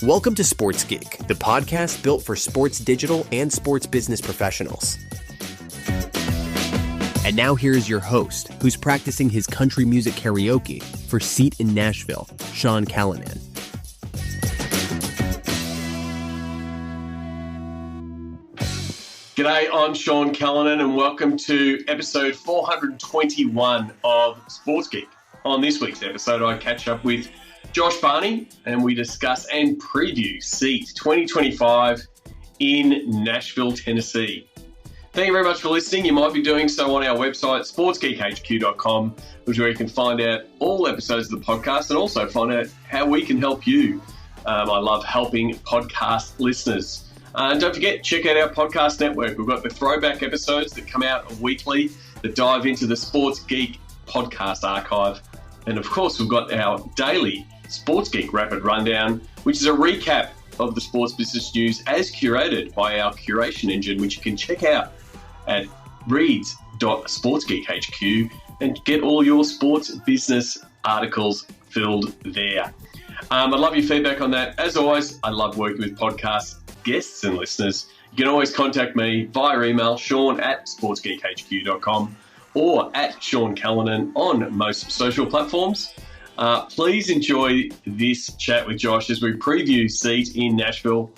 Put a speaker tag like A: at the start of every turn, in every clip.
A: Welcome to Sports Geek, the podcast built for sports digital and sports business professionals. And now here's your host, who's practicing his country music karaoke for Seat in Nashville, Sean Callanan.
B: G'day, I'm Sean Callanan and welcome to episode 421 of Sports Geek. On this week's episode, I catch up with Josh Barney and we discuss and preview SEAT 2025 in Nashville, Tennessee. Thank you very much for listening. You might be doing so on our website, sportsgeekhq.com, which is where you can find out all episodes of the podcast and also find out how we can help you. I love helping podcast listeners. And don't forget, check out our podcast network. We've got the throwback episodes that come out weekly that dive into the Sports Geek podcast archive. And of course, we've got our daily Sports Geek Rapid Rundown, which is a recap of the sports business news as curated by our curation engine, which you can check out at reads.sportsgeekhq and get all your sports business articles filled there. I'd love your feedback on that. As always, I love working with podcast guests and listeners. You can always contact me via email, sean@sportsgeekhq.com or at Sean Callanan on most social platforms. Please enjoy this chat with Josh as we preview SEAT in Nashville,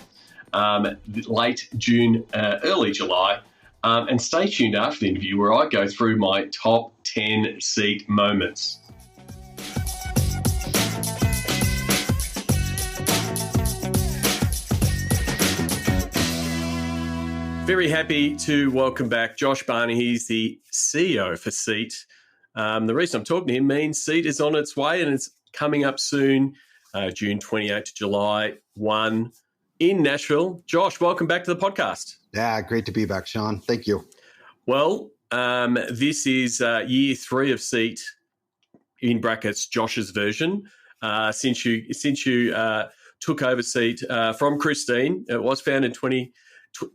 B: late June, early July. And stay tuned after the interview where I go through my top 10 SEAT moments. Very happy to welcome back Josh Barney. He's the CEO for SEAT. The reason I'm talking to him means SEAT is on its way and it's coming up soon, June 28 to July 1 in Nashville. Josh, welcome back to the podcast.
C: Yeah, great to be back, Sean. Thank you.
B: Well, this is year 3 of SEAT, in brackets, Josh's version. Since you took over SEAT from Christine, it was founded in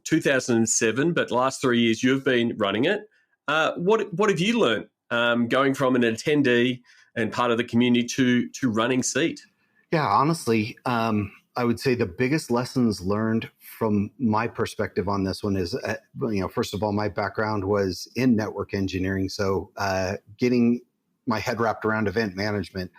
B: 2007, but last 3 years you've been running it. What have you learned going from an attendee and part of the community to running SEAT?
C: Yeah, honestly, I would say the biggest lessons learned from my perspective on this one is, first of all, my background was in network engineering. So getting my head wrapped around event management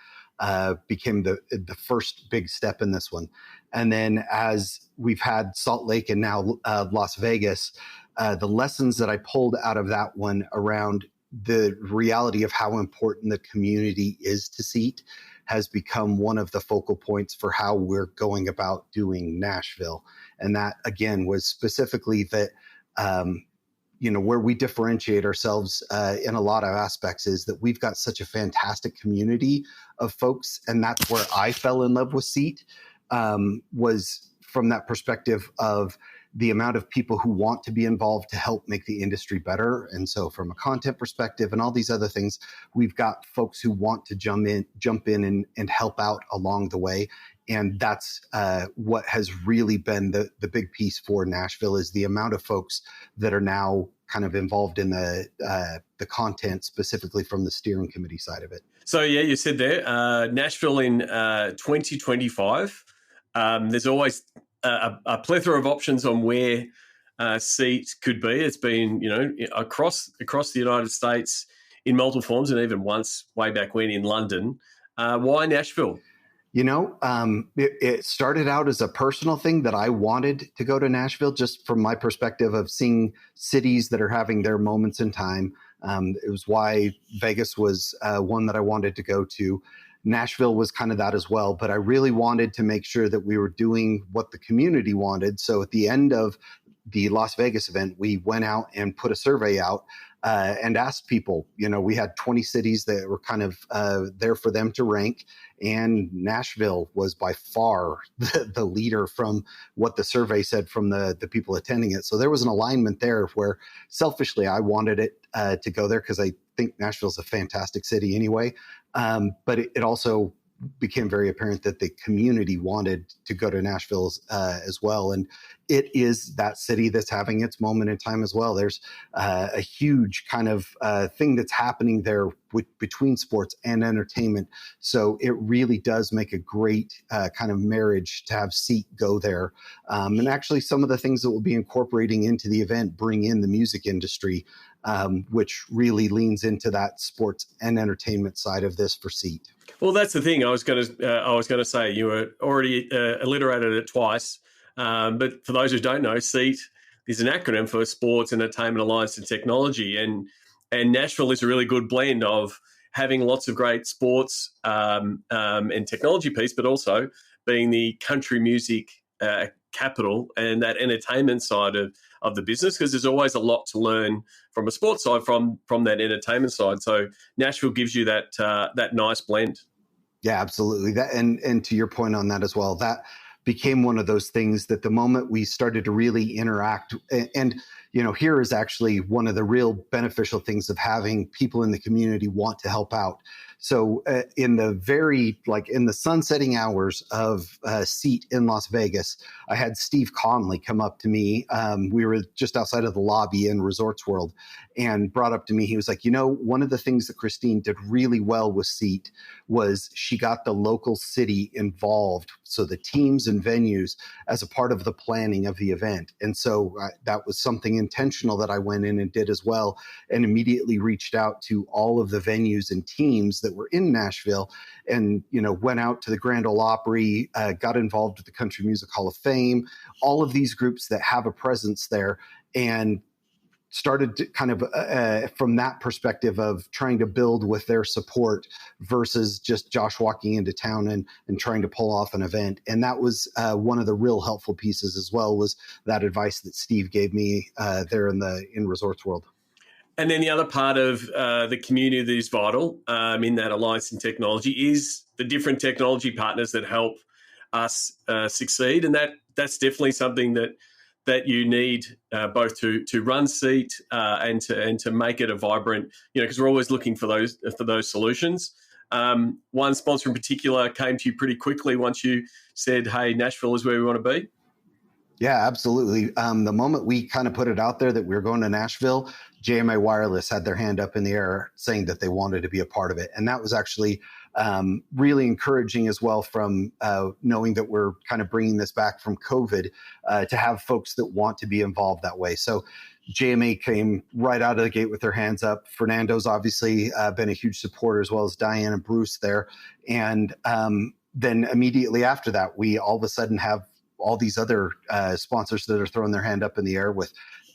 C: became the first big step in this one. And then as we've had Salt Lake and now Las Vegas, the lessons that I pulled out of that one around the reality of how important the community is to SEAT has become one of the focal points for how we're going about doing Nashville. And that, again, was specifically that, where we differentiate ourselves in a lot of aspects is that we've got such a fantastic community of folks. And that's where I fell in love with SEAT, was from that perspective of the amount of people who want to be involved to help make the industry better. And so from a content perspective and all these other things, we've got folks who want to jump in and help out along the way. And that's what has really been the big piece for Nashville is the amount of folks that are now kind of involved in the content, specifically from the steering committee side of it.
B: So, yeah, you said there, Nashville in 2025. There's always a plethora of options on where SEAT could be. It's been, across the United States in multiple forms and even once way back when in London. Why Nashville?
C: It started out as a personal thing that I wanted to go to Nashville just from my perspective of seeing cities that are having their moments in time. It was why Vegas was one that I wanted to go to. Nashville was kind of that as well, but I really wanted to make sure that we were doing what the community wanted. So at the end of the Las Vegas event, we went out and put a survey out and asked people, we had 20 cities that were kind of there for them to rank. And Nashville was by far the leader from what the survey said from the people attending it. So there was an alignment there where selfishly I wanted it to go there because I think Nashville's a fantastic city anyway. But it also became very apparent that the community wanted to go to Nashville as well. And it is that city that's having its moment in time as well. There's a huge kind of thing that's happening there between sports and entertainment. So it really does make a great kind of marriage to have SEAT go there. And actually some of the things that we'll be incorporating into the event bring in the music industry, which really leans into that sports and entertainment side of this for SEAT.
B: Well, that's the thing. I was going to say you were already alliterated it twice, but for those who don't know, SEAT is an acronym for Sports, Entertainment, Alliance, and Technology, and Nashville is a really good blend of having lots of great sports and technology piece, but also being the country music capital and that entertainment side of the business, because there's always a lot to learn from a sports side from that entertainment side. So Nashville gives you that nice blend.
C: Yeah, absolutely. That and to your point on that as well, that became one of those things that the moment we started to really interact, and here is actually one of the real beneficial things of having people in the community want to help out. So in the sunsetting hours of SEAT in Las Vegas, I had Steve Conley come up to me. We were just outside of the lobby in Resorts World, and brought up to me. He was like, one of the things that Christine did really well with SEAT was she got the local city involved. So the teams and venues as a part of the planning of the event. And so that was something intentional that I went in and did as well, and immediately reached out to all of the venues and teams that were in Nashville, and went out to the Grand Ole Opry, got involved with the Country Music Hall of Fame, all of these groups that have a presence there, and started to kind of from that perspective of trying to build with their support versus just Josh walking into town and trying to pull off an event. And that was one of the real helpful pieces as well, was that advice that Steve gave me there in Resorts World.
B: And then the other part of the community that is vital in that alliance in technology is the different technology partners that help us succeed. And that's definitely something that you need both to run SEAT and to make it a vibrant, because we're always looking for those solutions. One sponsor in particular came to you pretty quickly once you said, "Hey, Nashville is where we want to be."
C: Yeah, absolutely. The moment we kind of put it out there that we were going to Nashville, JMA Wireless had their hand up in the air saying that they wanted to be a part of it. And that was actually really encouraging as well, from knowing that we're kind of bringing this back from COVID, to have folks that want to be involved that way. So JMA came right out of the gate with their hands up. Fernando's obviously been a huge supporter, as well as Diane and Bruce there. And then immediately after that, we all of a sudden have all these other sponsors that are throwing their hand up in the air. With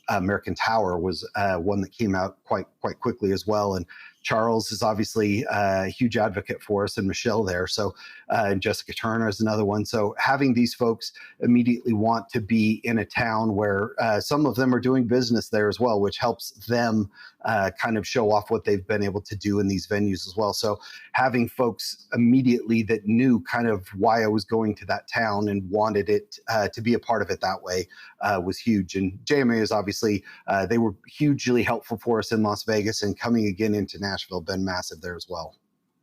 C: American Tower was one that came out quite quickly as well. And Charles is obviously a huge advocate for us, and Michelle there. So, and Jessica Turner is another one. So having these folks immediately want to be in a town where some of them are doing business there as well, which helps them kind of show off what they've been able to do in these venues as well. So having folks immediately that knew kind of why I was going to that town and wanted it to be a part of it that way was huge. And JMA is obviously, they were hugely helpful for us in Las Vegas, and coming again into Nashville, been massive there as well.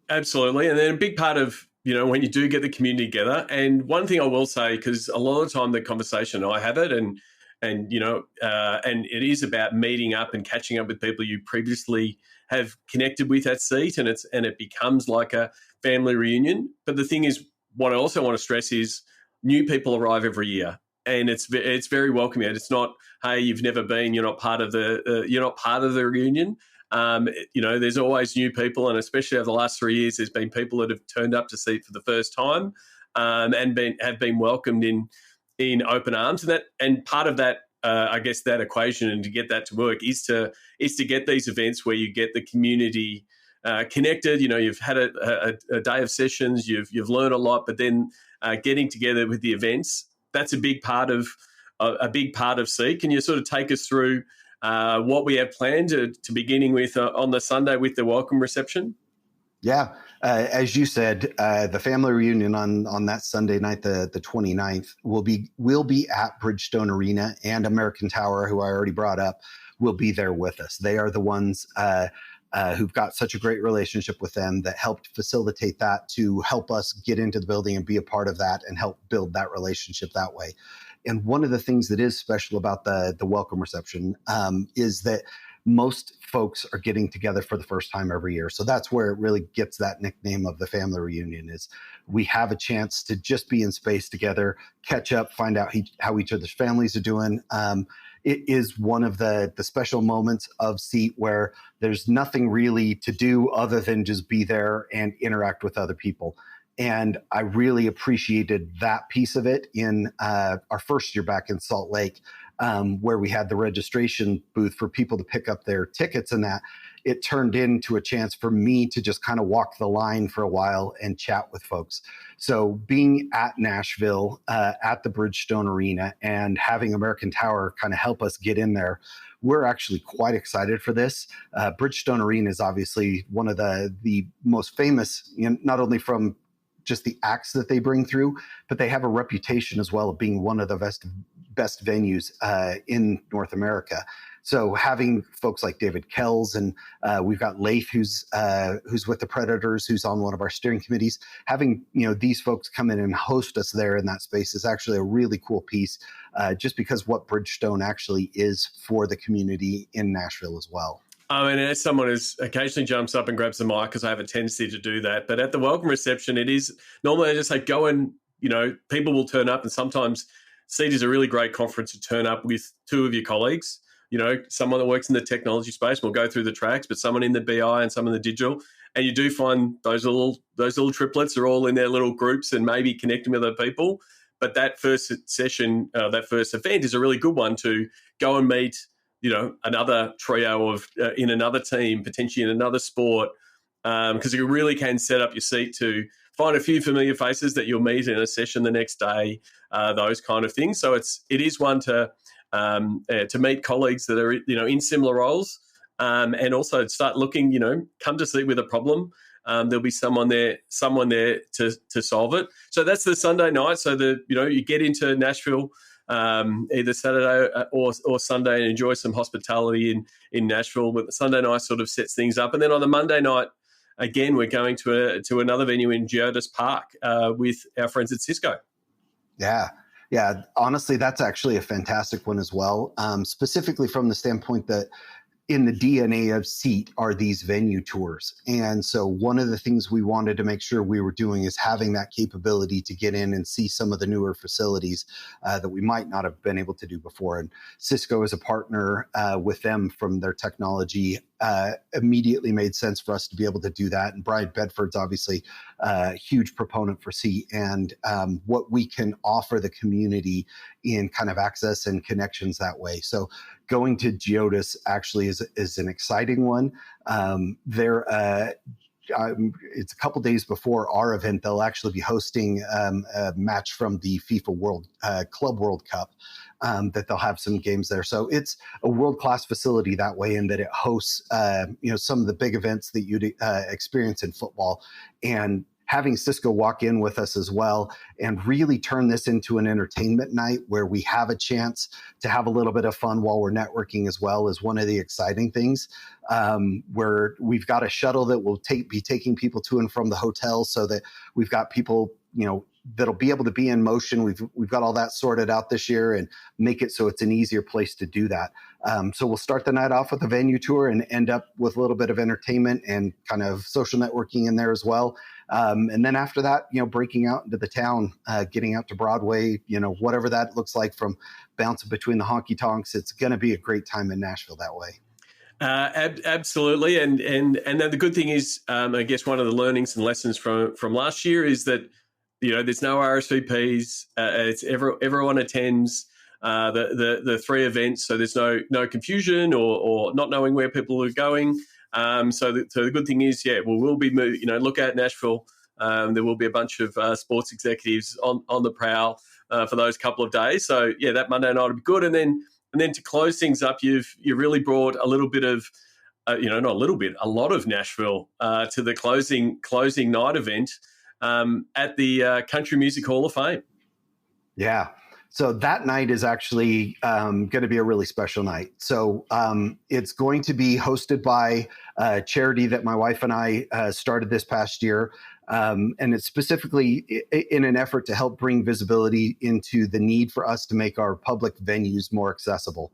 B: Absolutely. And then a big part of, when you do get the community together, and one thing I will say, because a lot of the time the conversation I have it, and it is about meeting up and catching up with people you previously have connected with at SEAT, and it becomes like a family reunion. But the thing is, what I also want to stress is new people arrive every year, and it's very welcoming. It's not, hey, you've never been, you're not part of the reunion. There's always new people, and especially over the last 3 years, there's been people that have turned up to SEAT for the first time, and have been welcomed in open arms. And part of that, I guess, that equation, and to get that to work is to get these events where you get the community connected. You've had a day of sessions, you've learned a lot, but then getting together with the events, that's a big part of SEAT. Can you sort of take us through what we have planned to beginning with on the Sunday with the welcome reception?
C: Yeah. As you said, the family reunion on that Sunday night, the 29th, will be at Bridgestone Arena, and American Tower, who I already brought up, will be there with us. They are the ones who've got such a great relationship with them that helped facilitate that to help us get into the building and be a part of that and help build that relationship that way. And one of the things that is special about the welcome reception is that most folks are getting together for the first time every year. So that's where it really gets that nickname of the family reunion is we have a chance to just be in space together, catch up, find out how each other's families are doing. It is one of the special moments of SEAT where there's nothing really to do other than just be there and interact with other people. And I really appreciated that piece of it in our first year back in Salt Lake, where we had the registration booth for people to pick up their tickets, and that it turned into a chance for me to just kind of walk the line for a while and chat with folks. So being at Nashville, at the Bridgestone Arena, and having American Tower kind of help us get in there, we're actually quite excited for this. Bridgestone Arena is obviously one of the most famous, not only from just the acts that they bring through, but they have a reputation as well of being one of the best venues in North America. So having folks like David Kells and we've got Leif, who's with the Predators, who's on one of our steering committees. Having these folks come in and host us there in that space is actually a really cool piece, just because what Bridgestone actually is for the community in Nashville as well.
B: And as someone who occasionally jumps up and grabs the mic, because I have a tendency to do that, but at the welcome reception, it is normally I just say go and people will turn up, and sometimes SEAT is a really great conference to turn up with two of your colleagues. Someone that works in the technology space, we'll go through the tracks, but someone in the BI and some in the digital. And you do find those little triplets are all in their little groups and maybe connecting with other people. But that first session, that first event is a really good one to go and meet, another trio of in another team, potentially in another sport, because you really can set up your seat to find a few familiar faces that you'll meet in a session the next day, those kind of things. So it is one to meet colleagues that are in similar roles, and also start looking. Come to SEAT with a problem. There'll be someone there to solve it. So that's the Sunday night. So you get into Nashville either Saturday or Sunday and enjoy some hospitality in Nashville. But the Sunday night sort of sets things up, and then on the Monday night, again, we're going to another venue in Geodis Park with our friends at Cisco.
C: Yeah. Honestly, that's actually a fantastic one as well, specifically from the standpoint that in the DNA of SEAT are these venue tours. And so one of the things we wanted to make sure we were doing is having that capability to get in and see some of the newer facilities that we might not have been able to do before. And Cisco is a partner with them from their technology. Immediately made sense for us to be able to do that. And Brian Bedford's obviously a huge proponent for SEAT and what we can offer the community in kind of access and connections that way. So going to Geodis actually is an exciting one. It's a couple days before our event. They'll actually be hosting a match from the FIFA Club World Cup. That they'll have some games there. So it's a world-class facility that way in that it hosts, some of the big events that you'd experience in football. And having Cisco walk in with us as well and really turn this into an entertainment night where we have a chance to have a little bit of fun while we're networking as well is one of the exciting things, where we've got a shuttle that will be taking people to and from the hotel so that we've got people, that'll be able to be in motion. We've got all that sorted out this year and make it so it's an easier place to do that. So we'll start the night off with a venue tour and end up with a little bit of entertainment and kind of social networking in there as well. And then after that, breaking out into the town, getting out to Broadway, whatever that looks like from bouncing between the honky tonks. It's going to be a great time in Nashville that way.
B: Absolutely. And then the good thing is, I guess one of the learnings and lessons from last year is that, there's no RSVPs. It's everyone attends the three events, so there's no confusion or not knowing where people are going. So the good thing is, we'll be look at Nashville. There will be a bunch of sports executives on the prowl for those couple of days. So that Monday night will be good, and then to close things up, you've really brought a little bit of a lot of Nashville to the closing night event. At the Country Music Hall of Fame.
C: Yeah. So that night is actually going to be a really special night. So it's going to be hosted by charity that my wife and I started this past year. And it's specifically in an effort to help bring visibility into the need for us to make our public venues more accessible.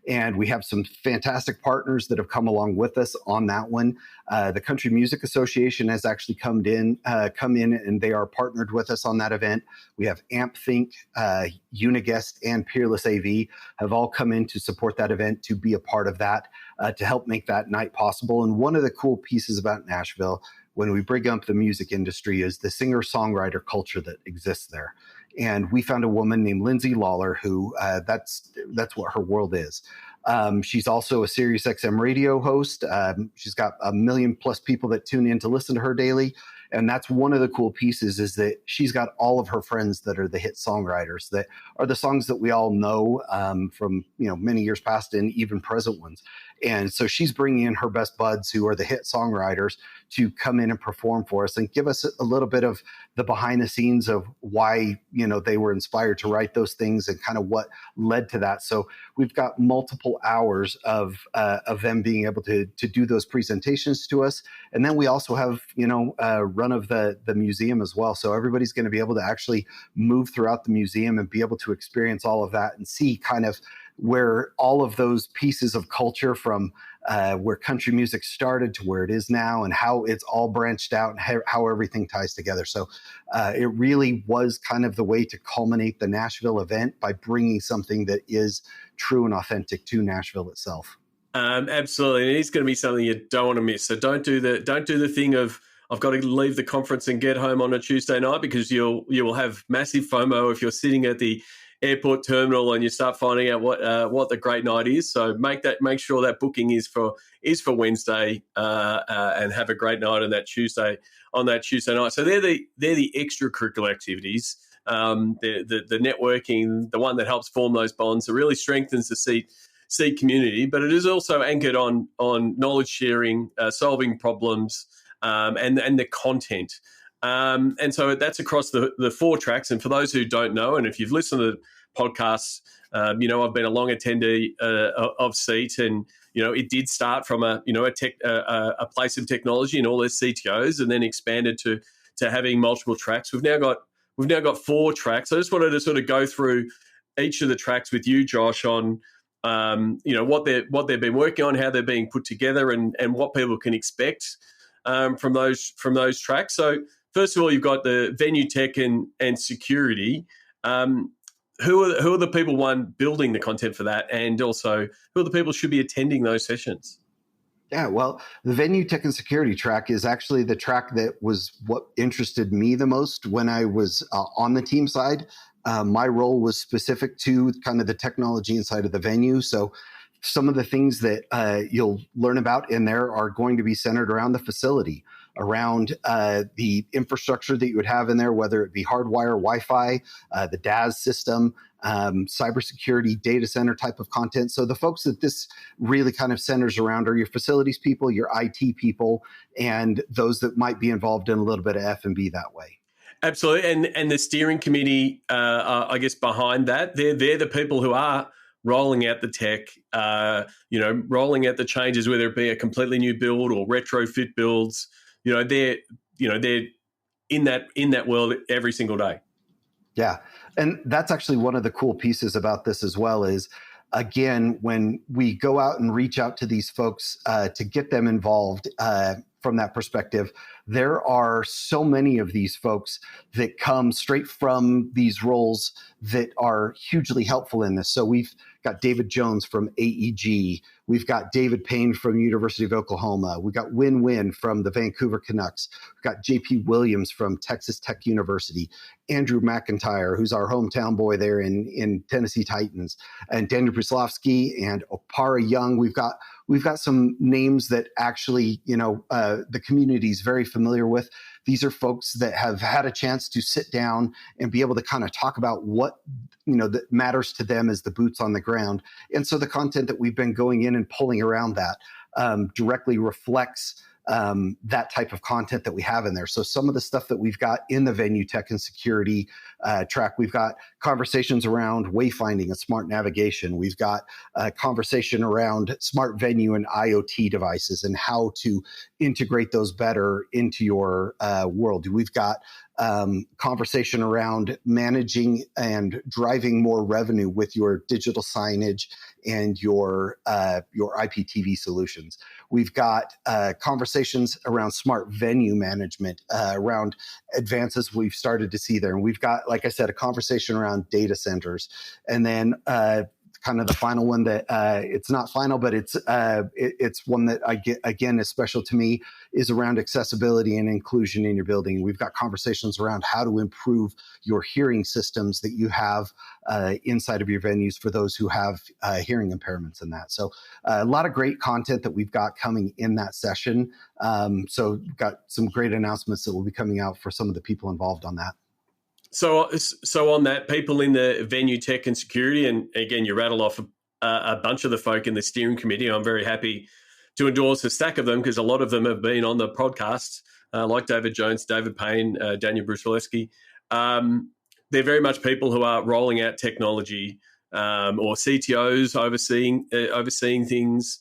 C: And we have some fantastic partners that have come along with us on that one. The Country Music Association has actually come in, and they are partnered with us on that event. We have AmpThink, Uniguest, and Peerless AV have all come in to support that event, to be a part of that, to help make that night possible. And one of the cool pieces about Nashville, when we bring up the music industry, is the singer-songwriter culture that exists there. And we found a woman named Lindsay Lawler who that's what her world is. She's also a Sirius XM radio host. She's got 1 million plus people that tune in to listen to her daily. And that's one of the cool pieces, is that she's got all of her friends that are the hit songwriters, that are the songs that we all know from many years past and even present ones. And so she's bringing in her best buds, who are the hit songwriters, to come in and perform for us and give us a little bit of the behind the scenes of why they were inspired to write those things and kind of what led to that. So we've got multiple hours of them being able to do those presentations to us, and then we also have run of the museum as well. So everybody's going to be able to actually move throughout the museum and be able to experience all of that and see kind of where all of those pieces of culture, from where country music started to where it is now, and how it's all branched out and how everything ties together. So it really was kind of the way to culminate the Nashville event by bringing something that is true and authentic to Nashville itself.
B: Absolutely. And it's going to be something you don't want to miss. So don't do the thing of, I've got to leave the conference and get home on a Tuesday night, because you will have massive FOMO if you're sitting at the airport terminal and you start finding out what the great night is. So make sure that booking is for Wednesday, and have a great night on that Tuesday night. So they're the extracurricular activities, the networking, the one that helps form those bonds, that really strengthens the seed community. But it is also anchored on knowledge sharing, solving problems, and the content. And so that's across the 4 tracks. And for those who don't know, and if you've listened to podcasts, I've been a long attendee of SEAT, and it did start from a place of technology and all their CTOs, and then expanded to having multiple tracks. We've now got 4 tracks. I just wanted to sort of go through each of the tracks with you, Josh, on what they've been working on, how they're being put together, and what people can expect from those tracks. So first of all, you've got the venue tech and security. Who are the people, building the content for that, and also who are the people who should be attending those sessions?
C: Yeah, well, the venue tech and security track is actually the track that was what interested me the most when I was on the team side. My role was specific to kind of the technology inside of the venue. So some of the things that you'll learn about in there are going to be centered around the facility, around the infrastructure that you would have in there, whether it be hardwire, Wi-Fi, the DAS system, cybersecurity, data center type of content. So the folks that this really kind of centers around are your facilities people, your IT people, and those that might be involved in a little bit of F&B that way.
B: Absolutely. And the steering committee, I guess, behind that, they're the people who are rolling out the tech, rolling out the changes, whether it be a completely new build or retrofit builds. They're in that world every single day.
C: Yeah. And that's actually one of the cool pieces about this as well is, again, when we go out and reach out to these folks to get them involved from that perspective, there are so many of these folks that come straight from these roles that are hugely helpful in this. So we've got David Jones from AEG. We've got David Payne from University of Oklahoma. We've got Win-Win from the Vancouver Canucks. We've got JP Williams from Texas Tech University. Andrew McIntyre, who's our hometown boy there in Tennessee Titans. And Daniel Prislavsky and Opara Young. We've got some names that actually, the community is very familiar with. These are folks that have had a chance to sit down and be able to kind of talk about what, that matters to them as the boots on the ground. And so the content that we've been going in and pulling around that directly reflects that type of content that we have in there. So some of the stuff that we've got in the venue tech and security track, we've got conversations around wayfinding and smart navigation. We've got a conversation around smart venue and IoT devices and how to integrate those better into your world. We've got conversation around managing and driving more revenue with your digital signage and your IPTV solutions. We've got conversations around smart venue management, around advances we've started to see there. And we've got, like I said, a conversation around data centers. And then kind of the final one that it's not final, but it's one that I get, again, is special to me, is around accessibility and inclusion in your building. We've got conversations around how to improve your hearing systems that you have inside of your venues for those who have hearing impairments in that. So a lot of great content that we've got coming in that session. So we've got some great announcements that will be coming out for some of the people involved on that.
B: So on that, people in the venue tech and security, and again, you rattle off a bunch of the folk in the steering committee. I'm very happy to endorse a stack of them because a lot of them have been on the podcast, like David Jones, David Payne, Daniel Brusilewski. They're very much people who are rolling out technology, or CTOs overseeing things.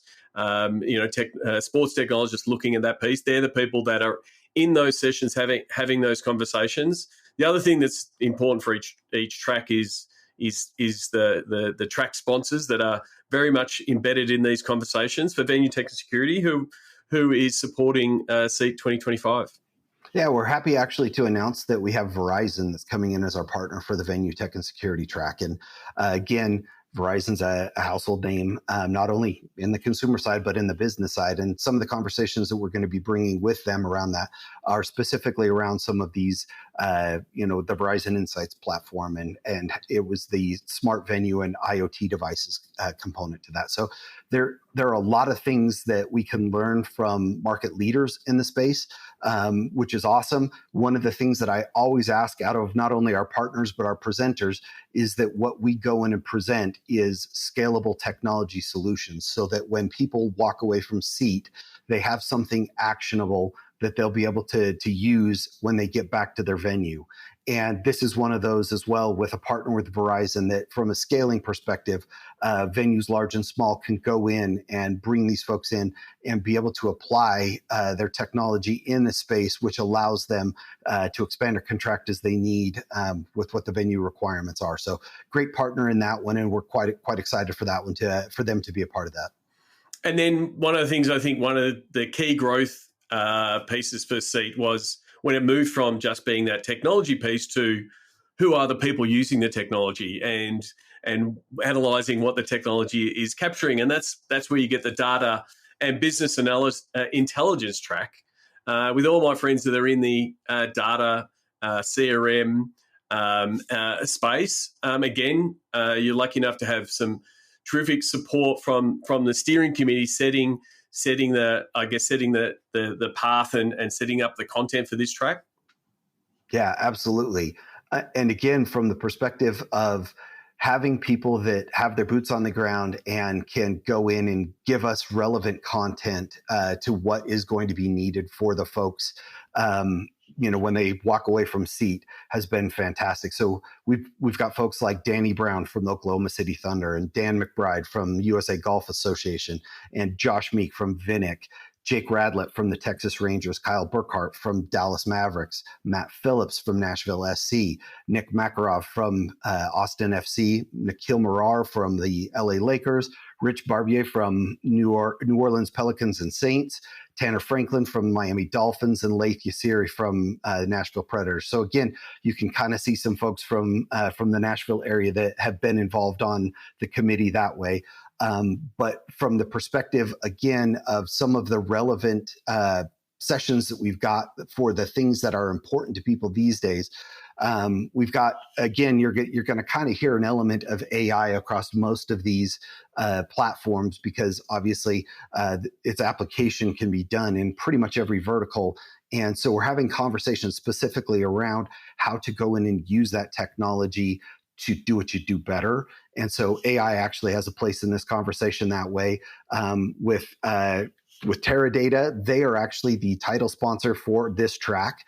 B: Sports technologists looking at that piece. They're the people that are in those sessions having those conversations. The other thing that's important for each track is the track sponsors that are very much embedded in these conversations for venue tech and security, who is supporting SEAT 2025.
C: Yeah, we're happy actually to announce that we have Verizon that's coming in as our partner for the venue tech and security track. And again, Verizon's a household name, not only in the consumer side, but in the business side. And some of the conversations that we're going to be bringing with them around that are specifically around some of these, the Verizon Insights platform. And it was the smart venue and IoT devices component to that. So there are a lot of things that we can learn from market leaders in the space, which is awesome. One of the things that I always ask out of not only our partners, but our presenters is that what we go in and present is scalable technology solutions so that when people walk away from SEAT, they have something actionable that they'll be able to use when they get back to their venue. And this is one of those as well with a partner with Verizon that from a scaling perspective, venues large and small can go in and bring these folks in and be able to apply their technology in the space, which allows them to expand or contract as they need with what the venue requirements are. So great partner in that one. And we're quite excited for that one for them to be a part of that.
B: And then one of the things, I think one of the key growth pieces for SEAT was when it moved from just being that technology piece to who are the people using the technology and analyzing what the technology is capturing. And that's where you get the data and business intelligence track. With all my friends that are in the data, CRM space, again, you're lucky enough to have some terrific support from the steering committee setting the path and setting up the content for this track?
C: Yeah, absolutely. And again, from the perspective of having people that have their boots on the ground and can go in and give us relevant content to what is going to be needed for the folks, when they walk away from SEAT has been fantastic. So we've got folks like Danny Brown from the Oklahoma City Thunder and Dan McBride from USA Golf Association and Josh Meek from Vinnick, Jake Radlett from the Texas Rangers, Kyle Burkhart from Dallas Mavericks, Matt Phillips from Nashville SC, Nick Makarov from Austin FC, Nikhil Morar from the LA Lakers, Rich Barbier from New Orleans Pelicans and Saints, Tanner Franklin from Miami Dolphins, and Laith Yassiri from the Nashville Predators. So again, you can kind of see some folks from the Nashville area that have been involved on the committee that way. But from the perspective, again, of some of the relevant sessions that we've got for the things that are important to people these days, we've got, again, you're going to kind of hear an element of AI across most of these platforms because obviously its application can be done in pretty much every vertical. And so we're having conversations specifically around how to go in and use that technology to do what you do better. And so AI actually has a place in this conversation that way with with Teradata, they are actually the title sponsor for this track.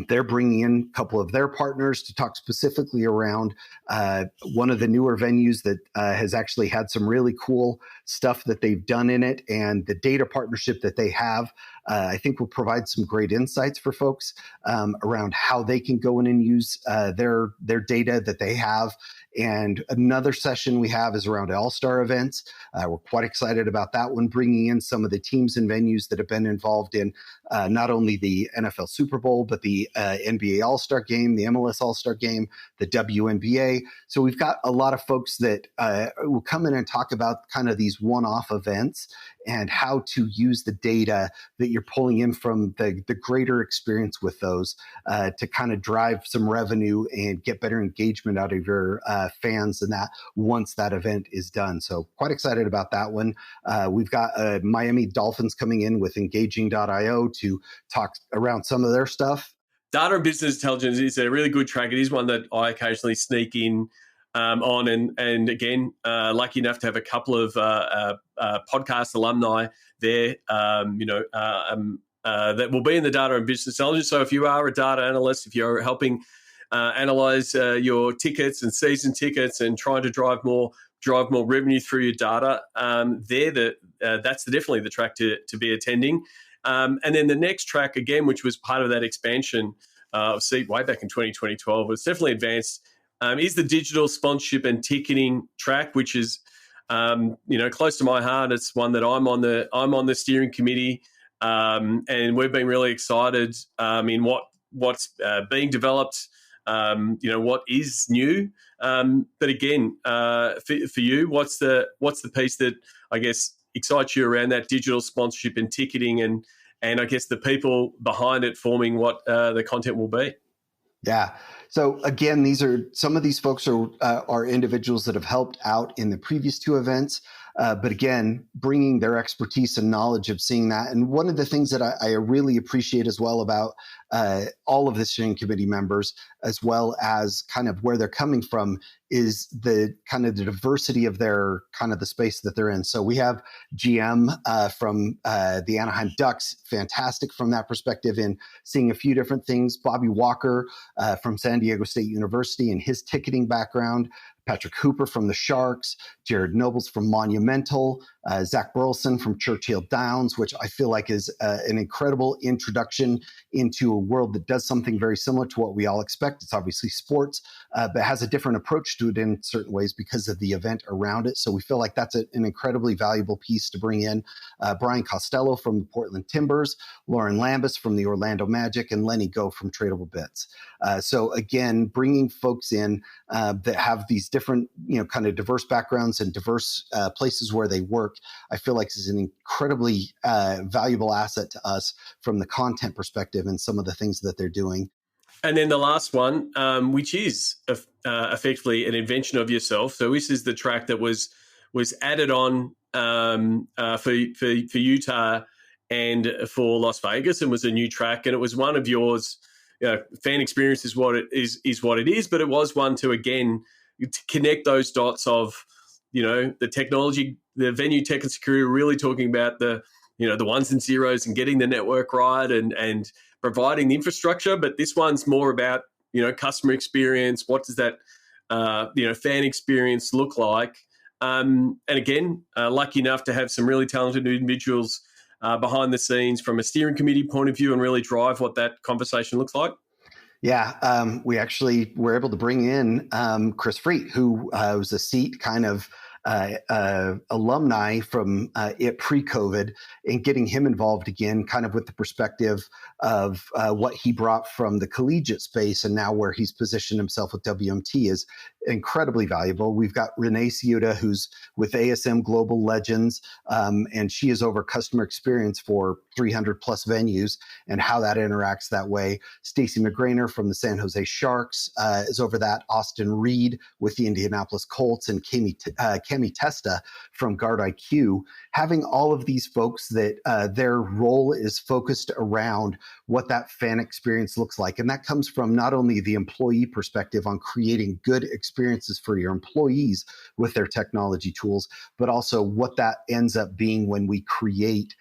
C: They're bringing in a couple of their partners to talk specifically around one of the newer venues that has actually had some really cool stuff that they've done in it, and the data partnership that they have. I think will provide some great insights for folks around how they can go in and use their data that they have. And another session we have is around All-Star events. We're quite excited about that one, bringing in some of the teams and venues that have been involved in not only the NFL Super Bowl, but the NBA All-Star Game, the MLS All-Star Game, the WNBA. So we've got a lot of folks that will come in and talk about kind of these one-off events and how to use the data that you're pulling in from the greater experience with those to kind of drive some revenue and get better engagement out of your fans and that once that event is done. So quite excited about that one. We've got Miami Dolphins coming in with engaging.io to talk around some of their stuff.
B: Data and business intelligence is a really good track. It is one that I occasionally sneak in on, and again, lucky enough to have a couple of podcast alumni there, that will be in the data and business intelligence. So if you are a data analyst, if you're helping analyze your tickets and season tickets and trying to drive more revenue through your data, that's definitely the track to be attending. And then the next track, again, which was part of that expansion of Seat way back in 2012, was definitely advanced, is the digital sponsorship and ticketing track, which is close to my heart. It's one that I'm on the steering committee, and we've been really excited in what's being developed. What is new, but again, for you, what's the piece that I guess excites you around that digital sponsorship and ticketing, and I guess the people behind it forming what the content will be?
C: Yeah. So again, some of these folks are individuals that have helped out in the previous two events. But again, bringing their expertise and knowledge of seeing that. And one of the things that I really appreciate as well about all of the steering committee members, as well as kind of where they're coming from, is the kind of the diversity of their kind of the space that they're in. So we have GM from the Anaheim Ducks, fantastic from that perspective in seeing a few different things. Bobby Walker from San Diego State University and his ticketing background. Patrick Hooper from the Sharks, Jared Nobles from Monumental, Zach Burleson from Churchill Downs, which I feel like is an incredible introduction into a world that does something very similar to what we all expect. It's obviously sports, but has a different approach to it in certain ways because of the event around it. So we feel like that's an incredibly valuable piece to bring in. Brian Costello from the Portland Timbers, Lauren Lambus from the Orlando Magic, and Lenny Go from Tradable Bits. So again, bringing folks in that have these different, kind of diverse backgrounds and diverse places where they work, I feel like is an incredibly valuable asset to us from the content perspective and some of the things that they're doing.
B: And then the last one, which is effectively an invention of yourself. So this is the track that was added on for Utah and for Las Vegas, and was a new track, and it was one of yours. Fan experience is what it is, but it was one to again to connect those dots of the technology, the venue tech and security, really talking about the ones and zeros and getting the network right and providing the infrastructure. But this one's more about customer experience. What does that fan experience look like? And again, lucky enough to have some really talented individuals behind the scenes from a steering committee point of view and really drive what that conversation looks like.
C: Yeah, we actually were able to bring in Chris Freet, who was a seat kind of alumni from it pre-COVID, and getting him involved again, kind of with the perspective of what he brought from the collegiate space, and now where he's positioned himself with WMT is incredibly valuable. We've got Renee Ciuta, who's with ASM Global Legends, and she is over customer experience for 300 plus venues and how that interacts that way. Stacey McGrainer from the San Jose Sharks is over that. Austin Reed with the Indianapolis Colts, and Kemi Testa from Guard IQ. Having all of these folks that their role is focused around what that fan experience looks like. And that comes from not only the employee perspective on creating good experiences for your employees with their technology tools, but also what that ends up being when we create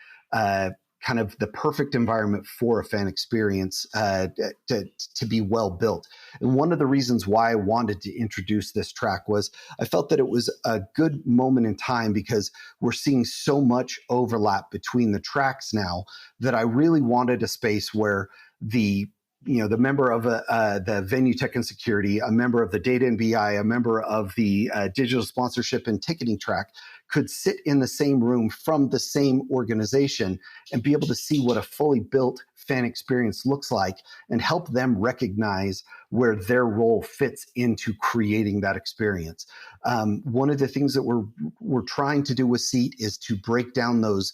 C: kind of the perfect environment for a fan experience to be well built. And one of the reasons why I wanted to introduce this track was I felt that it was a good moment in time because we're seeing so much overlap between the tracks now that I really wanted a space where the member of the venue tech and security, a member of the data and BI, a member of the digital sponsorship and ticketing track could sit in the same room from the same organization and be able to see what a fully built fan experience looks like and help them recognize where their role fits into creating that experience. One of the things that we're trying to do with Seat is to break down those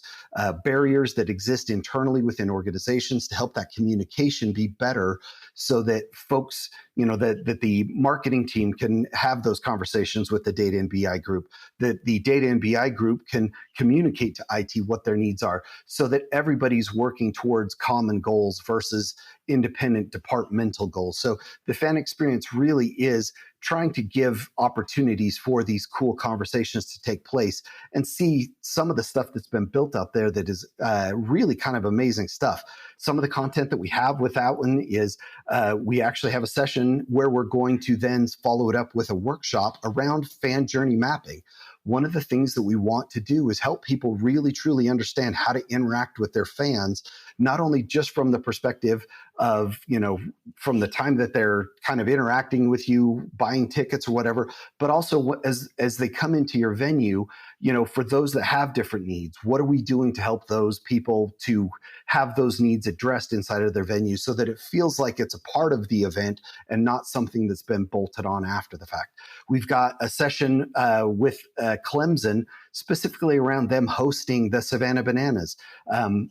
C: barriers that exist internally within organizations to help that communication be better so that folks, that the marketing team can have those conversations with the data and BI group, that the data and BI group can communicate to IT what their needs are so that everybody's working towards common goals versus independent departmental goals. So the fan experience really is trying to give opportunities for these cool conversations to take place and see some of the stuff that's been built out there that is really kind of amazing stuff. Some of the content that we have with that one is we actually have a session where we're going to then follow it up with a workshop around fan journey mapping. One of the things that we want to do is help people really, truly understand how to interact with their fans, not only just from the perspective of, from the time that they're kind of interacting with you, buying tickets or whatever, but also as they come into your venue, for those that have different needs, what are we doing to help those people to have those needs addressed inside of their venue so that it feels like it's a part of the event and not something that's been bolted on after the fact. We've got a session with Clemson specifically around them hosting the Savannah Bananas.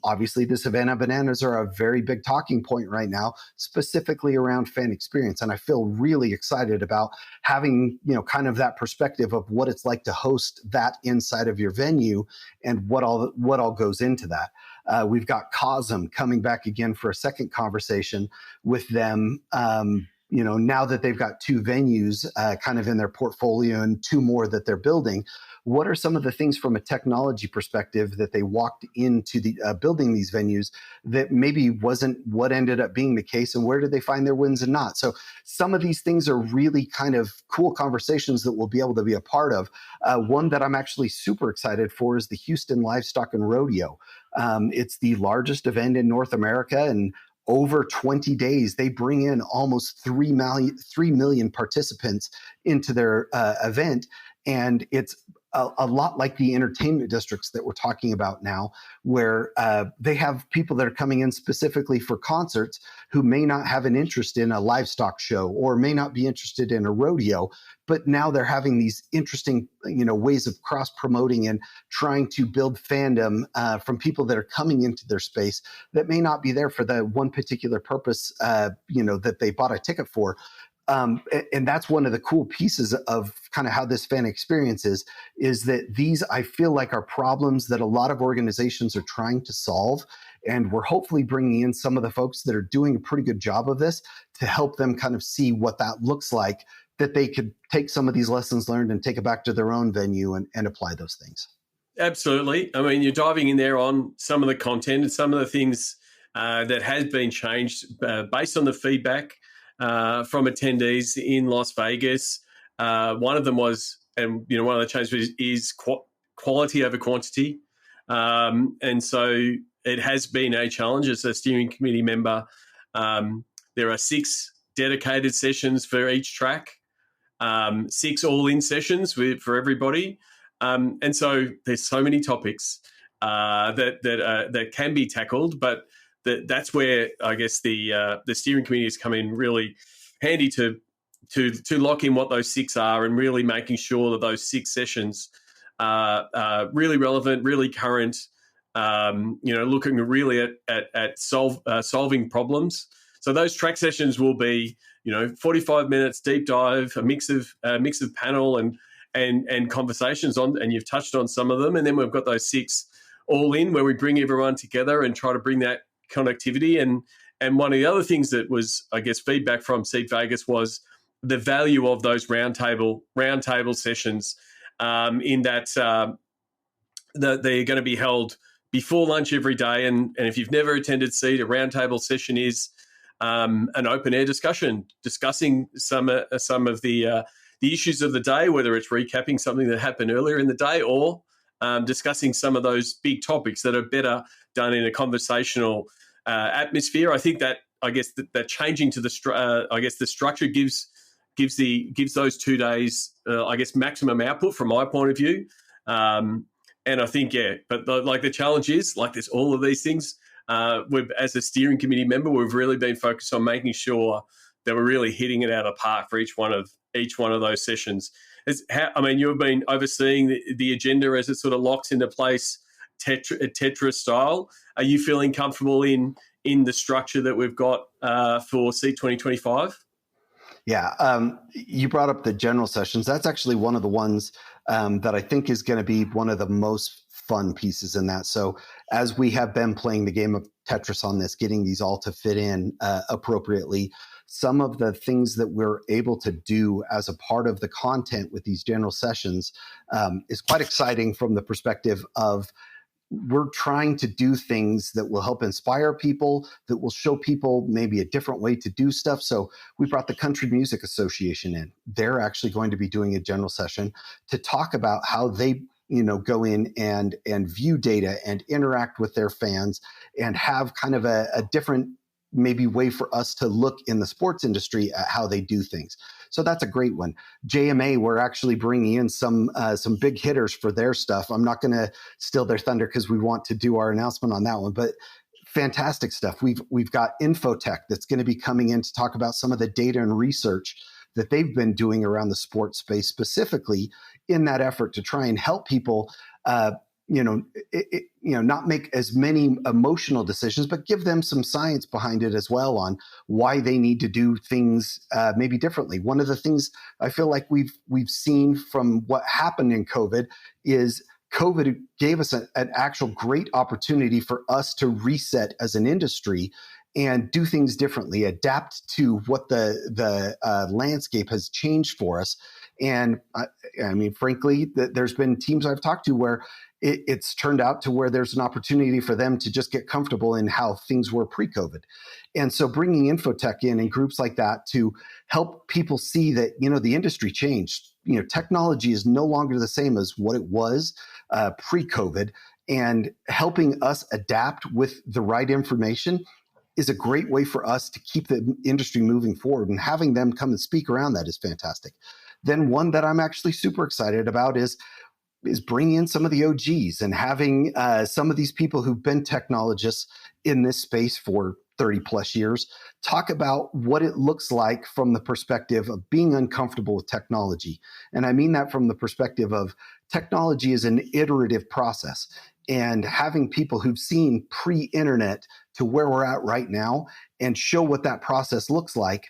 C: Obviously, the Savannah Bananas are a very big talking point right now, specifically around fan experience. And I feel really excited about having, kind of that perspective of what it's like to host that inside of your venue and what all goes into that. We've got Cosm coming back again for a second conversation with them. Now that they've got two venues kind of in their portfolio and two more that they're building, what are some of the things from a technology perspective that they walked into the building these venues that maybe wasn't what ended up being the case, and where did they find their wins and not? So some of these things are really kind of cool conversations that we'll be able to be a part of. One that I'm actually super excited for is the Houston Livestock and Rodeo. It's the largest event in North America, and over 20 days, they bring in almost 3 million participants into their event. And it's a lot like the entertainment districts that we're talking about now, where they have people that are coming in specifically for concerts who may not have an interest in a livestock show or may not be interested in a rodeo, but now they're having these interesting, ways of cross-promoting and trying to build fandom from people that are coming into their space that may not be there for the one particular purpose, that they bought a ticket for. And that's one of the cool pieces of kind of how this fan experience is that these, I feel like, are problems that a lot of organizations are trying to solve. And we're hopefully bringing in some of the folks that are doing a pretty good job of this to help them kind of see what that looks like, that they could take some of these lessons learned and take it back to their own venue and apply those things.
B: Absolutely. I mean, you're diving in there on some of the content and some of the things that has been changed based on the feedback from attendees in Las Vegas. One of them was, and one of the changes is quality over quantity. And so it has been a challenge as a steering committee member. There are 6 dedicated sessions for each track, 6 all-in sessions for everybody. And so there's so many topics that can be tackled, but that's where I guess the steering committee has come in really handy to lock in what those 6 are and really making sure that those 6 sessions are really relevant, really current. Looking really at solving problems. So those track sessions will be 45 minutes deep dive, a mix of panel and conversations on, and you've touched on some of them, and then we've got those 6 all in where we bring everyone together and try to bring that connectivity. And one of the other things that was, I guess, feedback from Seat Vegas was the value of those roundtable sessions in that they're going to be held before lunch every day. And if you've never attended SEED, a roundtable session is an open air discussion discussing some of the issues of the day, whether it's recapping something that happened earlier in the day or discussing some of those big topics that are better done in a conversational atmosphere. I think that that changing to the structure gives those 2 days maximum output from my point of view. And I think but the challenge is there's all of these things. As a steering committee member, we've really been focused on making sure that we're really hitting it out of the park for each one of those sessions. You've been overseeing the agenda as it sort of locks into place, Tetris style. Are you feeling comfortable in the structure that we've got for SEED 2025?
C: Yeah, you brought up the general sessions. That's actually one of the ones that I think is going to be one of the most fun pieces in that. So as we have been playing the game of Tetris on this, getting these all to fit in appropriately, some of the things that we're able to do as a part of the content with these general sessions is quite exciting from the perspective of we're trying to do things that will help inspire people, that will show people maybe a different way to do stuff. So we brought the Country Music Association in. They're actually going to be doing a general session to talk about how they go in and view data and interact with their fans and have kind of a different maybe way for us to look in the sports industry at how they do things. So that's a great one. JMA, we're actually bringing in some big hitters for their stuff. I'm not going to steal their thunder because we want to do our announcement on that one, but fantastic stuff. We've got Infotech that's going to be coming in to talk about some of the data and research that they've been doing around the sports space, specifically in that effort to try and help people not make as many emotional decisions, but give them some science behind it as well on why they need to do things maybe differently. One of the things I feel like we've seen from what happened in COVID is COVID gave us an actual great opportunity for us to reset as an industry and do things differently, adapt to what the landscape has changed for us. And frankly, there's been teams I've talked to where it's turned out to where there's an opportunity for them to just get comfortable in how things were pre-COVID. And so bringing Infotech in and groups like that to help people see that, the industry changed. Technology is no longer the same as what it was pre-COVID, and helping us adapt with the right information is a great way for us to keep the industry moving forward, and having them come and speak around that is fantastic. Then one that I'm actually super excited about is bringing in some of the OGs and having some of these people who've been technologists in this space for 30 plus years talk about what it looks like from the perspective of being uncomfortable with technology. And I mean that from the perspective of technology is an iterative process, and having people who've seen pre-internet to where we're at right now and show what that process looks like,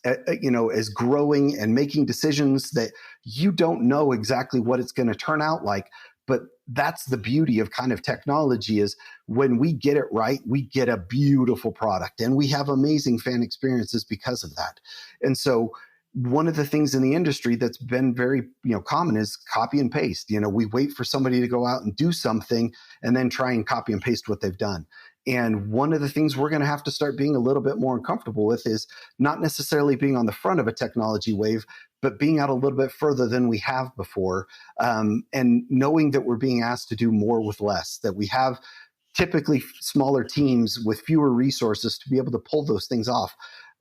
C: as growing and making decisions that you don't know exactly what it's going to turn out like. But that's the beauty of kind of technology, is when we get it right, we get a beautiful product, and we have amazing fan experiences because of that. And so one of the things in the industry that's been very common is copy and paste. We wait for somebody to go out and do something and then try and copy and paste what they've done. And one of the things we're going to have to start being a little bit more uncomfortable with is not necessarily being on the front of a technology wave, but being out a little bit further than we have before, and knowing that we're being asked to do more with less, that we have typically smaller teams with fewer resources to be able to pull those things off.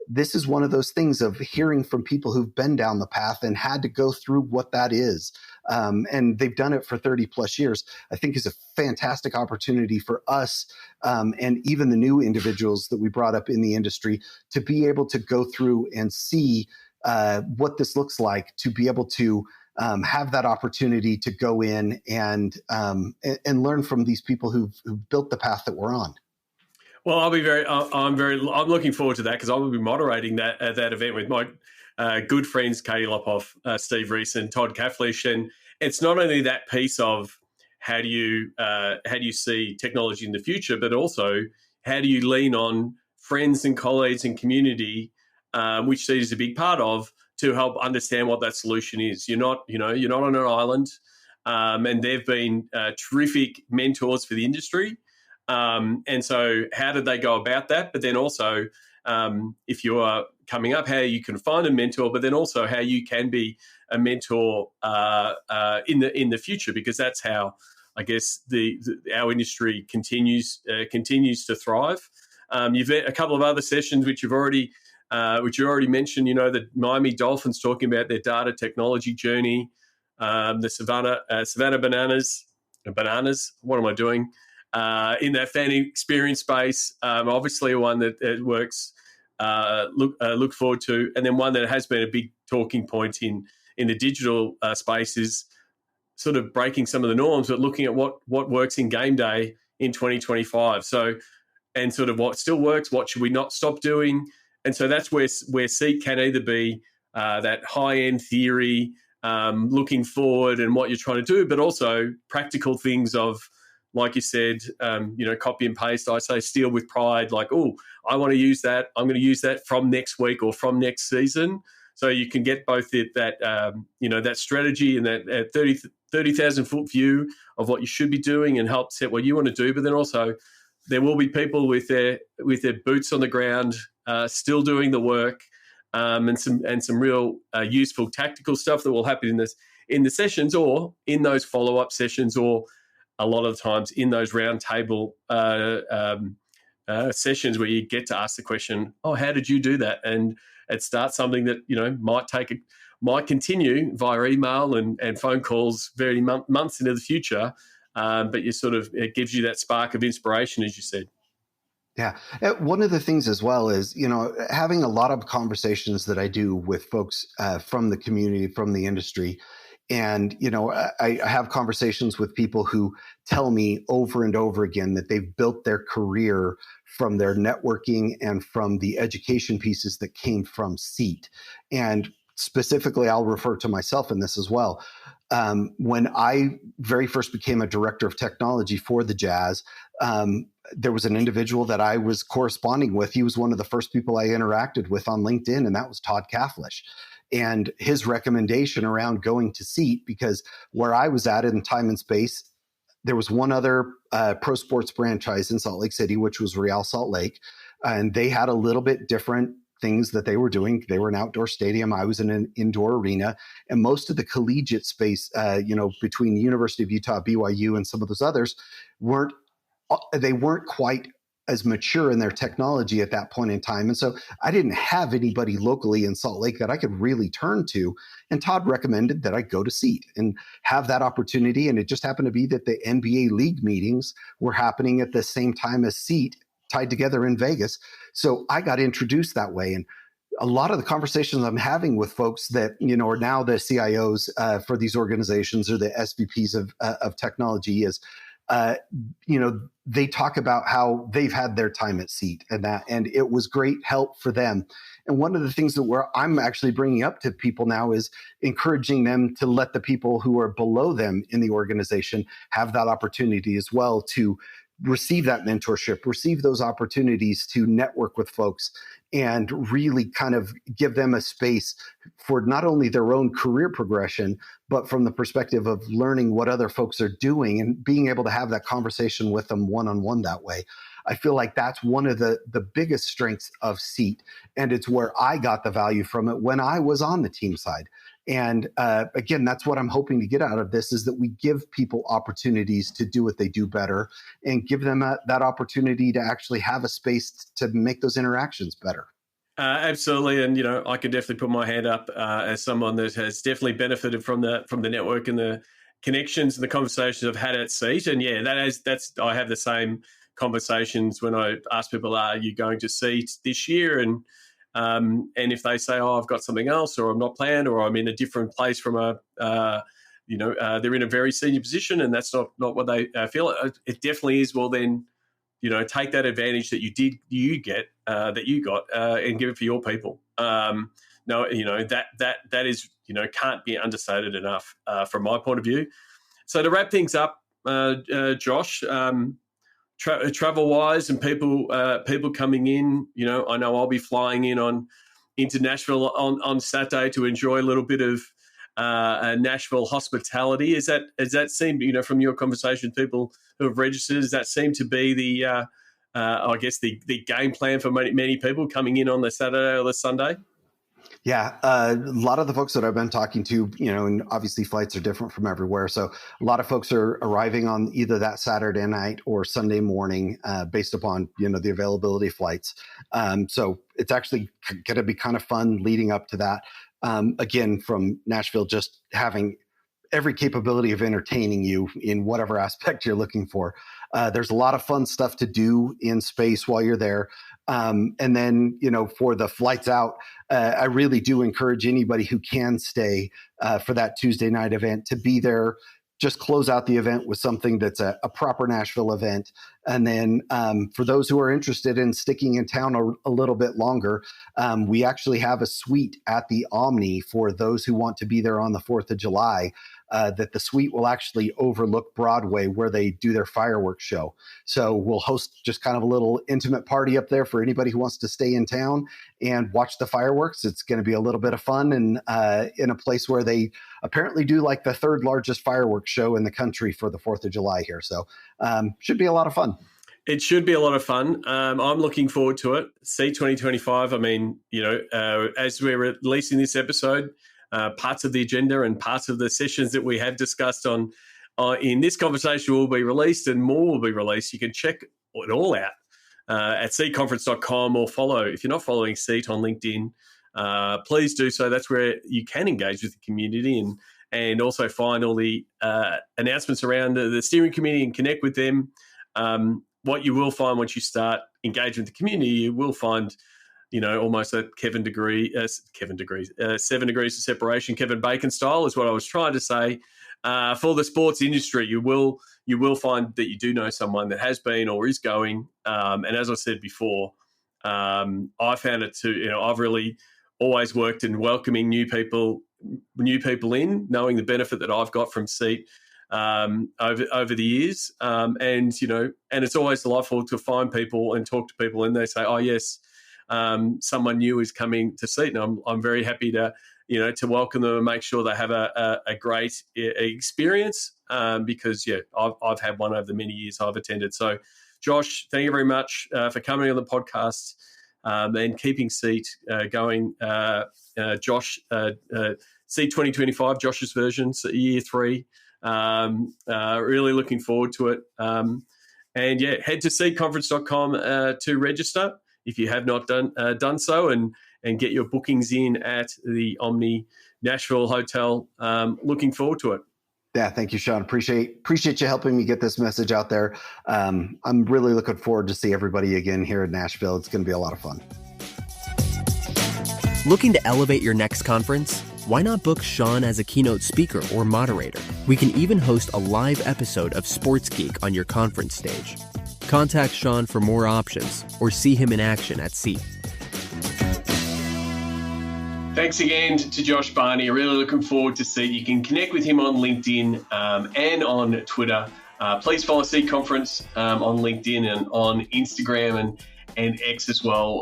C: This is one of those things of hearing from people who've been down the path and had to go through what that is. And they've done it for 30 plus years, I think is a fantastic opportunity for us and even the new individuals that we brought up in the industry to be able to go through and see what this looks like, to be able to have that opportunity to go in and learn from these people who've built the path that we're on.
B: Well, I'm looking forward to that, because I will be moderating that event with my good friends Katie Lopoff, Steve Reese, and Todd Kafflish. And it's not only that piece of how do you see technology in the future, but also how do you lean on friends and colleagues and community, which Steve is a big part of, to help understand what that solution is. You're not on an island, and they've been terrific mentors for the industry. And so how did they go about that? But then also, if you are coming up, how you can find a mentor, but then also how you can be a mentor in the future, because that's how, I guess, our industry continues to thrive. You've had a couple of other sessions which you already mentioned. The Miami Dolphins talking about their data technology journey, the Savannah Bananas. What am I doing? In that fan experience space, obviously one that works. Look forward to, and then one that has been a big talking point in the digital space is sort of breaking some of the norms, but looking at what works in game day in 2025. So, and sort of what still works, what should we not stop doing? And so that's where Seek can either be that high-end theory, looking forward and what you're trying to do, but also practical things of, like you said, copy and paste. I say steal with pride, like, oh, I want to use that. I'm going to use that from next week or from next season. So you can get both that strategy and that 30,000 foot view of what you should be doing and help set what you want to do. But then also there will be people with their boots on the ground, still doing the work, and some real useful tactical stuff that will happen in the sessions or in those follow-up sessions, or a lot of times in those round table sessions where you get to ask the question, oh, how did you do that? And it starts something that, might continue via email and phone calls very months into the future. But it gives you that spark of inspiration, as you said.
C: Yeah. One of the things as well is, having a lot of conversations that I do with folks from the community, from the industry. And, I have conversations with people who tell me over and over again that they've built their career from their networking and from the education pieces that came from SEAT. And specifically, I'll refer to myself in this as well. When I very first became a director of technology for the Jazz, there was an individual that I was corresponding with. He was one of the first people I interacted with on LinkedIn, and that was Todd Kaflish. And his recommendation around going to SEAT, because where I was at in time and space, there was one other pro sports franchise in Salt Lake City, which was Real Salt Lake. And they had a little bit different things that they were doing. They were an outdoor stadium. I was in an indoor arena. And most of the collegiate space, between the University of Utah, BYU, and some of those others, weren't quite as mature in their technology at that point in time. And so I didn't have anybody locally in Salt Lake that I could really turn to. And Todd recommended that I go to SEAT and have that opportunity. And it just happened to be that the NBA league meetings were happening at the same time as SEAT, tied together in Vegas. So I got introduced that way. And a lot of the conversations I'm having with folks that, are now the CIOs for these organizations or the SVPs of technology is, they talk about how they've had their time at SEAT and it was great help for them. And one of the things that I'm actually bringing up to people now is encouraging them to let the people who are below them in the organization have that opportunity as well to receive that mentorship, receive those opportunities to network with folks and really kind of give them a space for not only their own career progression, but from the perspective of learning what other folks are doing and being able to have that conversation with them one-on-one that way. I feel like that's one of the biggest strengths of SEAT, and it's where I got the value from it when I was on the team side. And again, that's what I'm hoping to get out of this, is that we give people opportunities to do what they do better and give them that opportunity to actually have a space to make those interactions better.
B: Absolutely. And, I could definitely put my hand up as someone that has definitely benefited from the network and the connections and the conversations I've had at SEAT. And yeah, I have the same conversations when I ask people, are you going to SEAT this year? And if they say, oh, I've got something else, or I'm not planned, or I'm in a different place from they're in a very senior position and that's not what they feel. It definitely is. Well, then, take that advantage that you got and give it for your people. That is, can't be understated enough from my point of view. So to wrap things up, Josh, travel-wise and people coming in, I know I'll be flying into Nashville on Saturday to enjoy a little bit of Nashville hospitality. Does that seem, from your conversation with people who have registered, does that seem to be the I guess the game plan for many people coming in on the Saturday or the Sunday?
C: Yeah, a lot of the folks that I've been talking to, and obviously flights are different from everywhere. So a lot of folks are arriving on either that Saturday night or Sunday morning based upon, the availability of flights. So it's actually going to be kind of fun leading up to that. Again, from Nashville, just having every capability of entertaining you in whatever aspect you're looking for. There's a lot of fun stuff to do in space while you're there. And then, for the flights out, I really do encourage anybody who can stay for that Tuesday night event to be there. Just close out the event with something that's a proper Nashville event. And then for those who are interested in sticking in town a little bit longer, we actually have a suite at the Omni for those who want to be there on the 4th of July. That the suite will actually overlook Broadway where they do their fireworks show. So we'll host just kind of a little intimate party up there for anybody who wants to stay in town and watch the fireworks. It's going to be a little bit of fun and in a place where they apparently do like the third largest fireworks show in the country for the 4th of July here. So should be a lot of fun.
B: It should be a lot of fun. I'm looking forward to it. See 2025. I mean, as we're releasing this episode, parts of the agenda and parts of the sessions that we have discussed on in this conversation will be released, and more will be released. You can check it all out at seatconference.com or follow. If you're not following Seat on LinkedIn, please do so. That's where you can engage with the community and also find all the announcements around the steering committee and connect with them. What you will find once you start engaging with the community, you will find almost a 7 degrees of separation, Kevin Bacon style is what I was trying to say. For the sports industry, you will find that you do know someone that has been or is going. And as I said before, I found it too. I've really always worked in welcoming new people in, knowing the benefit that I've got from Seat over the years. And it's always delightful to find people and talk to people, and they say, "Oh yes, someone new is coming to Seat," and I'm very happy to welcome them and make sure they have a great experience because I've had one over the many years I've attended. So Josh, thank you very much for coming on the podcast and keeping Seat going. Josh, Seat 2025, Josh's version, so year 3. Really looking forward to it. And head to seatconference.com to register if you have not done so, and get your bookings in at the Omni Nashville Hotel. Looking forward to it.
C: Yeah, thank you, Sean. Appreciate you helping me get this message out there. I'm really looking forward to see everybody again here in Nashville. It's going to be a lot of fun.
A: Looking to elevate your next conference? Why not book Sean as a keynote speaker or moderator? We can even host a live episode of Sports Geek on your conference stage. Contact Sean for more options or see him in action at Seat.
B: Thanks again to Josh Barney. Really looking forward to Seat. You can connect with him on LinkedIn and on Twitter. Please follow Seat Conference on LinkedIn and on Instagram and X as well.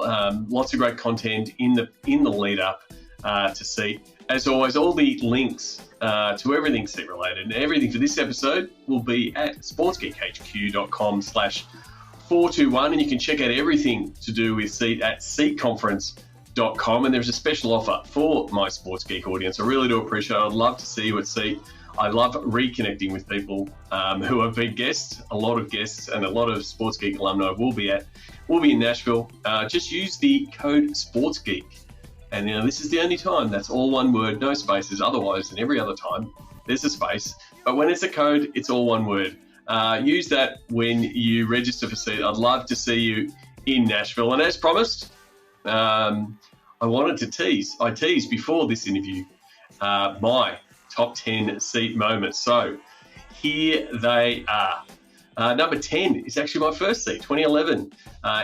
B: Lots of great content in the lead up to Seat. As always, all the links to everything Seat related and everything for this episode will be at sportsgeekhq.com/421, and you can check out everything to do with Seat at seatconference.com. And there's a special offer for my Sports Geek audience. I really do appreciate it. I'd love to see you at Seat. I love reconnecting with people who have been guests. A lot of guests and a lot of Sports Geek alumni will be in Nashville. Just use the code SportsGeek. And this is the only time that's all one word, no spaces. Otherwise, in every other time, there's a space. But when it's a code, it's all one word. Use that when you register for Seat. I'd love to see you in Nashville. And as promised, I wanted to tease. I teased before this interview my top 10 Seat moments. So here they are. Number 10 is actually my first Seat, 2011,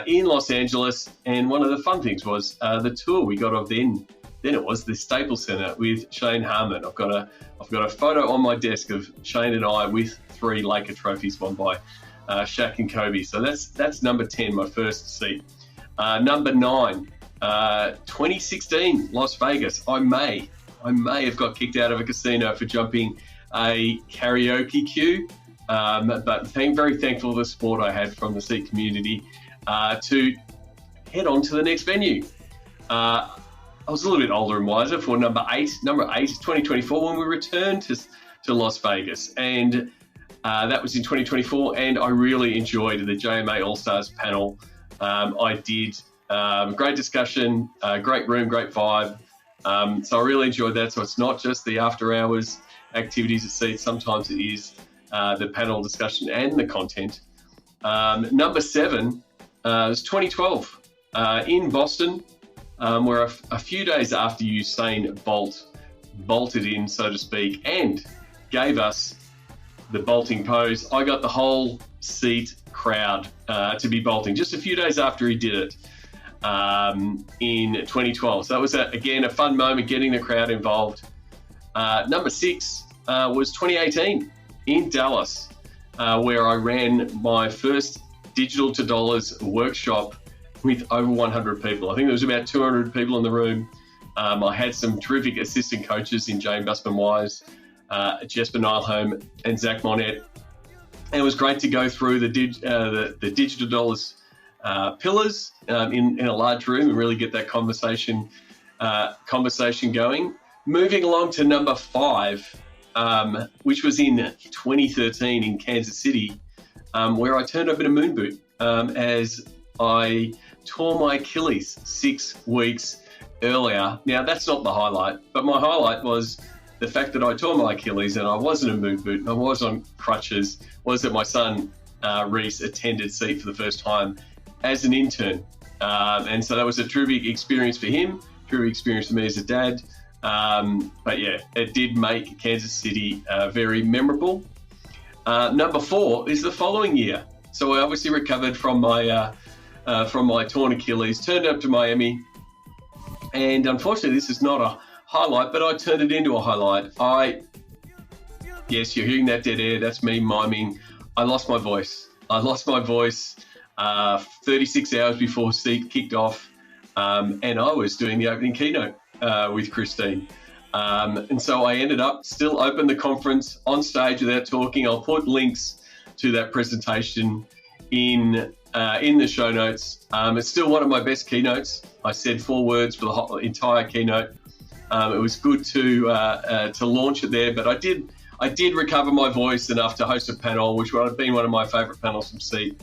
B: in Los Angeles. And one of the fun things was the tour we got of then it was the Staples Center with Shane Harmon. I've got a photo on my desk of Shane and I with 3 Laker trophies won by Shaq and Kobe. So that's number 10, my first Seat. Number 9, 2016, Las Vegas. I may I may have got kicked out of a casino for jumping a karaoke queue, but very thankful for the support I had from the Seat community to head on to the next venue. I was a little bit older and wiser for number eight, 2024, when we returned to Las Vegas. And that was in 2024, and I really enjoyed the JMA All-Stars panel. I did. Great discussion, great room, great vibe. So I really enjoyed that. So it's not just the after-hours activities at Seat. Sometimes it is the panel discussion and the content. Number 7 was 2012 in Boston, where a few days after Usain Bolt bolted in, so to speak, and gave us the bolting pose, I got the whole Seat crowd to be bolting just a few days after he did it in 2012. So that was, again, a fun moment, getting the crowd involved. Number 6 was 2018 in Dallas, where I ran my first Digital to Dollars workshop with over 100 people. I think there was about 200 people in the room. I had some terrific assistant coaches in Jane Busman-Wise, Jesper Nilholm, and Zach Monette. And it was great to go through the Digital Dollars pillars in a large room and really get that conversation going. Moving along to number 5, which was in 2013 in Kansas City, where I turned up in a moon boot as I tore my Achilles 6 weeks earlier. Now, that's not the highlight, but my highlight was the fact that I tore my Achilles and I was in a moon boot and I was on crutches, was that my son, Reese, attended Seat for the first time as an intern. And so that was a terrific experience for him, terrific experience for me as a dad. But yeah, it did make Kansas City very memorable. Number 4 is the following year. So I obviously recovered from my torn Achilles, turned up to Miami, and unfortunately this is not a highlight, but I turned it into a highlight. Yes, you're hearing that dead air, that's me miming. I lost my voice. 36 hours before Seat kicked off, and I was doing the opening keynote with Christine. And so I ended up still open the conference on stage without talking. I'll put links to that presentation in the show notes. It's still one of my best keynotes. I said 4 words for the whole entire keynote. It was good to launch it there, but I did recover my voice enough to host a panel, which would have been one of my favourite panels from Seat,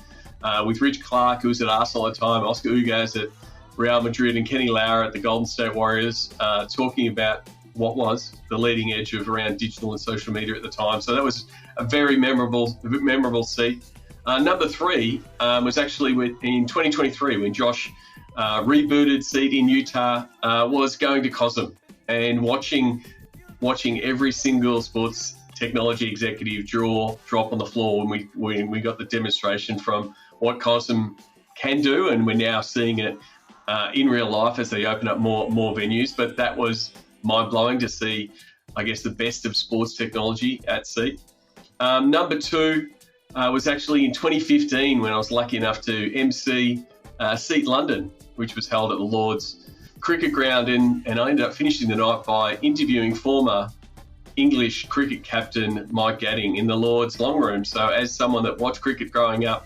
B: with Rich Clark, who was at Arsenal at the time, Oscar Ugaz at Real Madrid, and Kenny Lauer at the Golden State Warriors, talking about what was the leading edge of around digital and social media at the time. So that was a very memorable Seat. Number 3 was actually in 2023 when Josh rebooted Seat in Utah, was going to COSM and watching every single sports technology executive drop on the floor when we got the demonstration from what COSM can do, and we're now seeing it in real life as they open up more venues. But that was mind-blowing to see, I guess, the best of sports technology at Seat. Number 2 was actually in 2015 when I was lucky enough to MC Seat London, which was held at the Lord's Cricket Ground, and I ended up finishing the night by interviewing former English cricket captain Mike Gadding in the Lord's long room. So as someone that watched cricket growing up,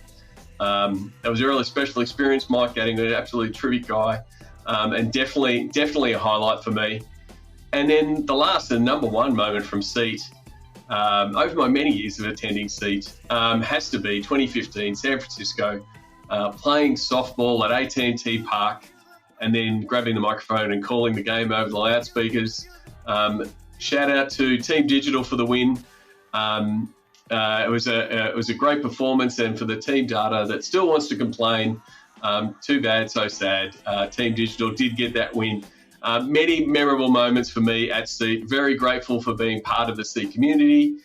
B: that was a really special experience. Mike Gadding, an absolutely terrific guy, and definitely a highlight for me. And then the last and number 1 moment from Seat, over my many years of attending Seat, has to be 2015 San Francisco, playing softball at AT&T Park, and then grabbing the microphone and calling the game over the loudspeakers. Shout out to Team Digital for the win. It was a great performance, and for the Team Data that still wants to complain, too bad, so sad. Team Digital did get that win. Many memorable moments for me at Seat. Very grateful for being part of the Seat community.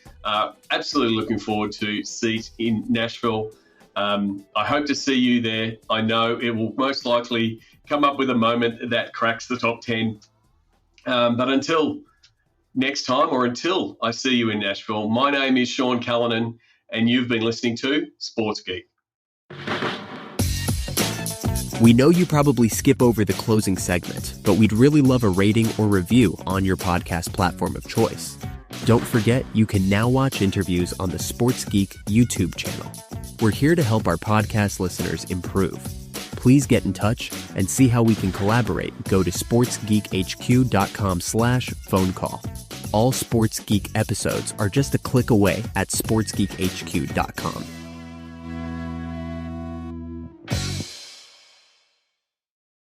B: Absolutely looking forward to Seat in Nashville. I hope to see you there. I know it will most likely come up with a moment that cracks the top 10. But until next time, or until I see you in Nashville, my name is Sean Callanan, and you've been listening to Sports Geek.
A: We know you probably skip over the closing segment, but we'd really love a rating or review on your podcast platform of choice. Don't forget, you can now watch interviews on the Sports Geek YouTube channel. We're here to help our podcast listeners improve. Please get in touch and see how we can collaborate. Go to sportsgeekhq.com/phone call. All Sports Geek episodes are just a click away at sportsgeekhq.com.